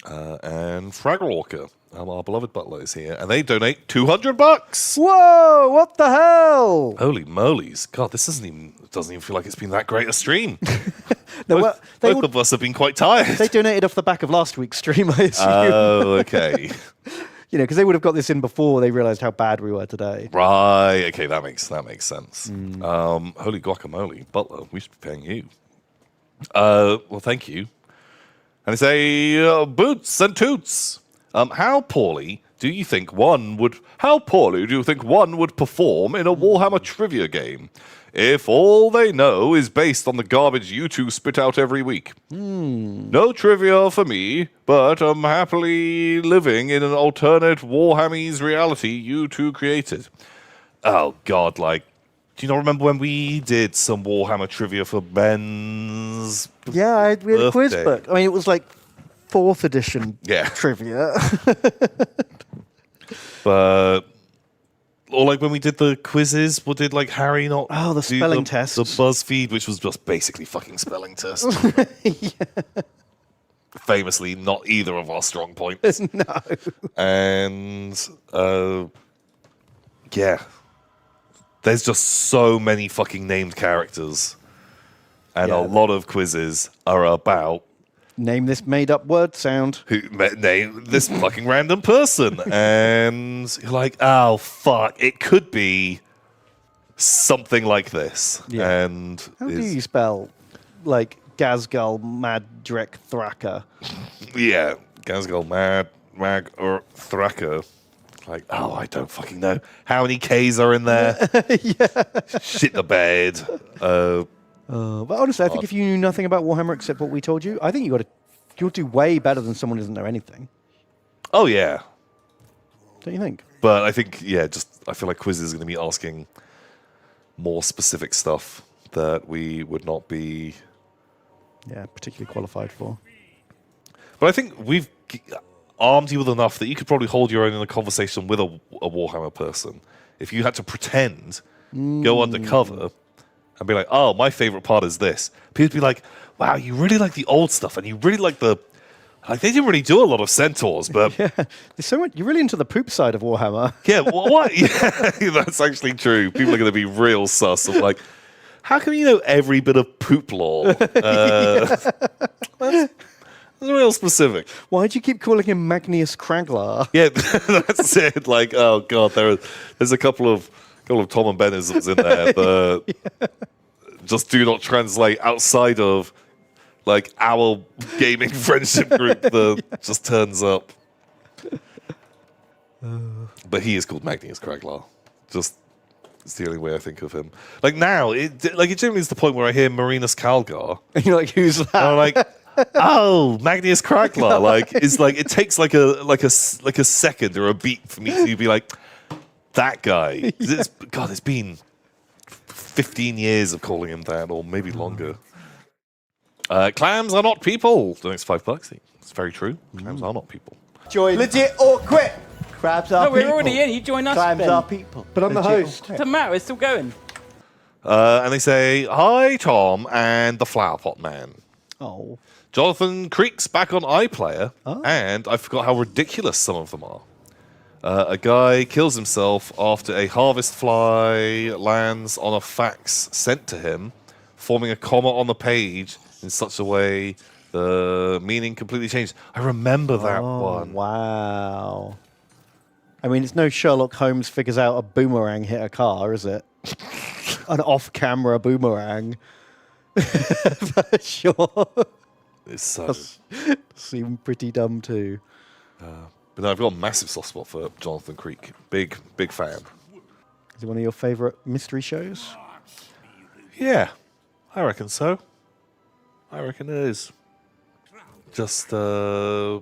And Fragglewalker, our beloved butler, is here, and they donate $200. Whoa! What the hell? Holy molies! God, this doesn't even feel like it's been that great a stream. No, both of us have been quite tired. They donated off the back of last week's stream, I assume. Oh, okay. Because they would have got this in before they realised how bad we were today. Right. Okay, that makes sense. Holy guacamole, butler, we should be paying you. Well, thank you. And they say, boots and toots. How poorly do you think one would perform in a Warhammer Trivia game if all they know is based on the garbage you two spit out every week? No trivia for me, but I'm happily living in an alternate Warhammies reality you two created. Oh, God, do you not remember when we did some Warhammer Trivia for Ben's Yeah, we had a quiz birthday? book. I mean, it was like 4th edition trivia. But... Or when we did the quizzes, did Harry not the spelling test? The BuzzFeed, which was just basically fucking spelling test. Famously, not either of our strong points. No. And, yeah. There's just so many fucking named characters. And a lot of quizzes are about... Name this made-up word sound. Name this fucking random person. And you're like, oh, fuck. It could be something like this. Yeah. And How do you spell, Gazgal, Madrek, Thraka? Yeah. Gazgal, Mag, or Thraka. I don't fucking know. How many Ks are in there? Shit the bed. But honestly, I think if you knew nothing about Warhammer except what we told you, I think you'll do way better than someone who doesn't know anything. Oh, yeah. Don't you think? But I think, I feel like quizzes are going to be asking more specific stuff that we would not be... Yeah, particularly qualified for. But I think we've armed you with enough that you could probably hold your own in a conversation with a Warhammer person. If you had to pretend, go undercover... and be like, oh, my favorite part is this. People would be like, wow, you really like the old stuff, and you really like they didn't really do a lot of centaurs, but... Yeah, there's so much, you're really into the poop side of Warhammer. Yeah, what? Yeah, that's actually true. People are going to be real sus of how come you know every bit of poop lore? That's real specific. Why'd you keep calling him Magnius Kraglar? Yeah, that's it. Oh, God, there's a couple of Tom and Benisms in there that just do not translate outside of our gaming friendship group that just turns up. But he is called Magnius Kraglar. Just it's the only way I think of him. Now, it generally is the point where I hear Marinus Calgar. And you're like, who's that? And I'm like, oh, Magnius Kraglar. It takes a second or a beat for me to be like, that guy. It's been 15 years of calling him that, or maybe longer. Clams are not people. Donates $5. It's very true. Clams are not people. Join. Legit or quit. Crabs are people. No, we're already in. You join us, Clams Ben. are people. But I'm the host. Doesn't matter. It's still going. And they say, hi, Tom and the Flower Pot Man. Oh. Jonathan Creek's back on iPlayer, and I forgot how ridiculous some of them are. A guy kills himself after a harvest fly lands on a fax sent to him, forming a comma on the page in such a way the meaning completely changed. I remember that one. Wow. I mean, it's no Sherlock Holmes figures out a boomerang hit a car, is it? An off-camera boomerang. For sure. It's so... Seem pretty dumb too. But no, I've got a massive soft spot for Jonathan Creek. Big fan. Is it one of your favourite mystery shows? Yeah, I reckon so. I reckon it is. Just, I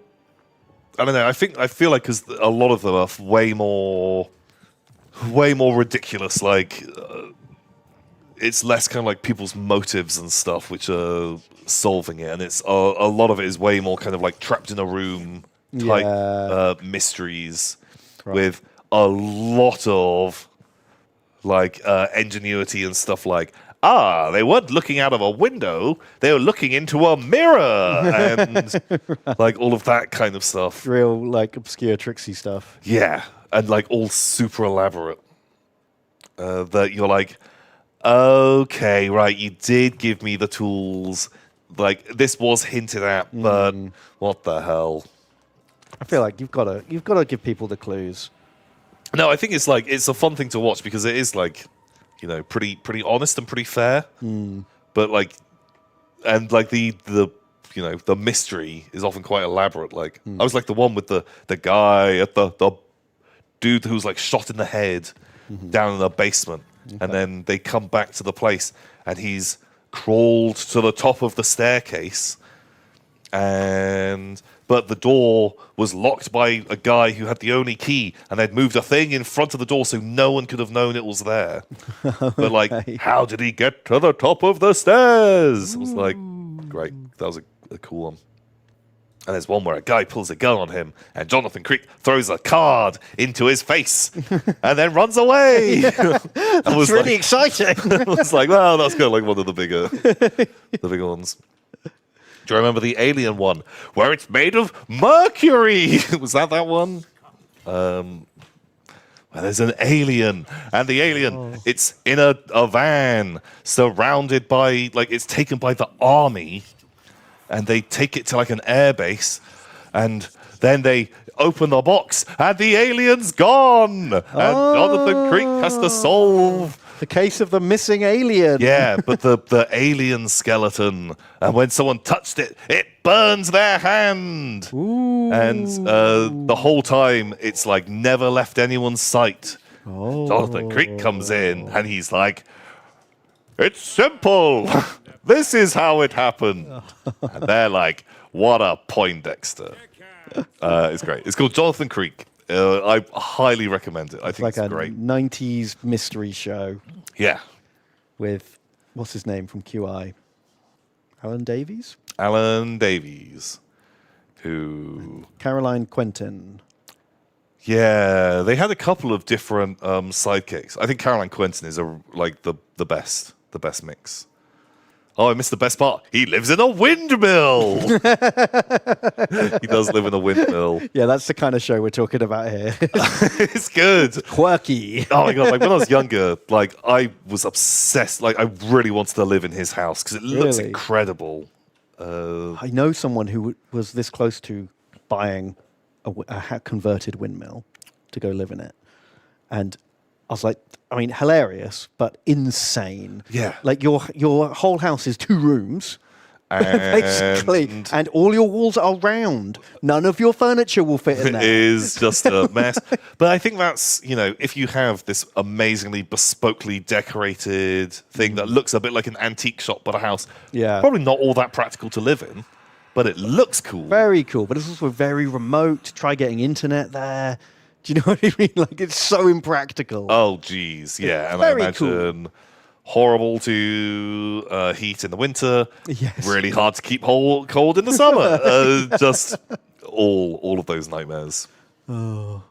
don't know. I feel like because a lot of them are way more ridiculous. It's less kind of people's motives and stuff which are solving it, and it's a lot of it is way more kind of trapped in a room type mysteries with a lot of ingenuity and stuff they weren't looking out of a window, they were looking into a mirror, and like all of that kind of stuff. Real, like, obscure, tricksy stuff. Yeah, and like all super elaborate. That you're like, okay, right, you did give me the tools. Like, this was hinted at, but what the hell? I feel like you've got to give people the clues. No, I think it's like it's a fun thing to watch because it is like, you know, pretty honest and pretty fair. But like, and like the you know, the mystery is often quite elaborate. Like I was like the one with the guy at the dude who's like shot in the head down in the basement, and then they come back to the place and he's crawled to the top of the staircase, but the door was locked by a guy who had the only key, and they'd moved a thing in front of the door so no one could have known it was there. But like, how did he get to the top of the stairs? It was like, great. That was a cool one. And there's one where a guy pulls a gun on him, and Jonathan Creek throws a card into his face, and then runs away. That's really exciting. I was like, well, that's kind of like one of the bigger ones. Do you remember the alien one where it's made of mercury? Was that one? Where there's an alien, and the alien, it's in a van surrounded by, like, it's taken by the army, and they take it to like an airbase, and then they open the box, and the alien's gone, and Jonathan Creek has to solve the case of the missing alien. Yeah, but the alien skeleton, and when someone touched it, it burns their hand. Ooh. And the whole time, it's like never left anyone's sight. Jonathan Creek comes in, and he's like, it's simple. This is how it happened. And they're like, what a Poindexter. It's great. It's called Jonathan Creek. I highly recommend it. I think it's great. 90s mystery show. Yeah. With, what's his name from QI? Alan Davies? Alan Davies. Who? Caroline Quentin. Yeah, they had a couple of different sidekicks. I think Caroline Quentin is the best mix. Oh, I missed the best part. He lives in a windmill. He does live in a windmill. Yeah, that's the kind of show we're talking about here. It's good. Quirky. Oh my god! Like when I was younger, like I was obsessed. Like I really wanted to live in his house because it looks incredible. I know someone who was this close to buying a converted windmill to go live in it, and I was like, I mean, hilarious, but insane. Yeah. Like your whole house is 2 rooms, basically, and all your walls are round. None of your furniture will fit in there. It is just a mess. But I think that's, you know, if you have this amazingly bespokely decorated thing that looks a bit like an antique shop but a house, probably not all that practical to live in, but it looks cool. Very cool, but it's also very remote. Try getting internet there. Do you know what I mean? Like, it's so impractical. Oh, geez, yeah. And I imagine horrible to heat in the winter. Yes. Really hard to keep cold in the summer. Just all of those nightmares. Oh.